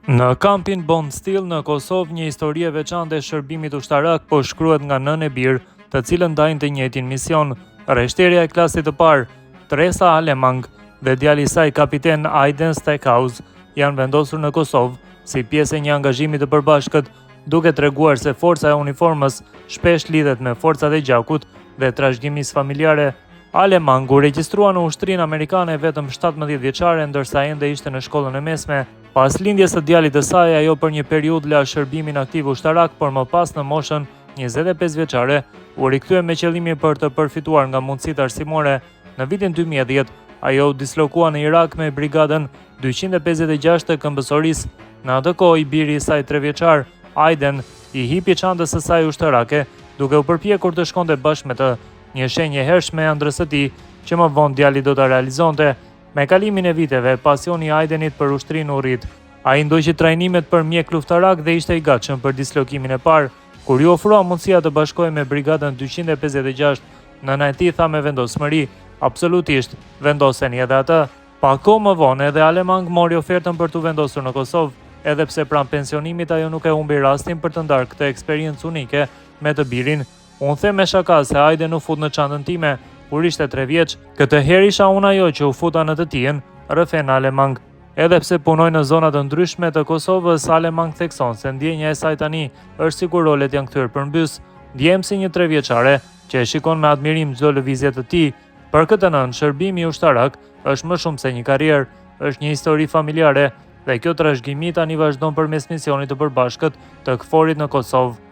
Në kampin Bondsteel në Kosovë, një histori e veçantë e shërbimit ushtarak po shkruhet nga nënë e birë, të cilën ndajnë të njëjtin mision. Rreshterja e klasit të parë, Teresa Alemang dhe djali i saj kapiten Aiden Stackhouse janë vendosur në Kosovë si pjesë e një angazhimi të përbashkët, duke treguar se forca e uniformës shpesh lidhet me forcat e gjakut dhe trashëgimisë familjare. Alemang u regjistrua në ushtrinë amerikane vetëm 17 vjeçare, ndërsa ende ishte në shkollën e mesme. Pas lindjes së djalit të saj, ajo për një periudhë la shërbimin aktiv ushtarak, por më pas në moshën 25 vjeçare u rikthye me qëllimi për të përfituar nga mundësitë arsimore. Në vitin 2010, ajo u dislokua në Irak me brigadën 256 të këmbësorisë. Në atë kohë, i biri i saj 3 vjeçar, Aiden, i hipi çantës së saj ushtarake, duke u përpjekur të shkonte bashkë me të, një shenjë e hershme e ëndrrës së tij që më vonë djali do ta realizonte. Me kalimin e viteve, pasioni i Aidenit për ushtrinë u rrit. Ai ndoqi trajnimet për mjek luftarak dhe ishte i gatshëm për dislokimin e parë. Kur ju ofrua mundësia të bashkohej me brigadën 256, nëna e tij tha me vendosmëri: "Absolutisht, vendoseni edhe atë." Pa kohë më vonë, edhe Alemang mori ofertën për të vendosur në Kosovë, edhe pse pranë pensionimit ajo nuk e humbi rastin për të ndarë këtë eksperiencë unike me të birin. "Unë them me shaka se Aiden u fut në çantën time kur ishte 3 vjeç. Këtë herë isha unë ajo që u futa në të tijen", rrëfen Alemang. Edhe pse punoi në zona të ndryshme të Kosovës, Alemang thekson se ndjenja e saj tani është sikur rolet janë kthyer përmbys. "Ndjehem si një 3 vjeçare që e shikon me admirim çdo lëvizje të tij. Për këtë nën, shërbimi ushtarak është më shumë se një karrierë, është një histori familjare dhe kjo trashëgimi tani vazhdon përmes misionit të përbashkët të KFOR-it në Kosovë."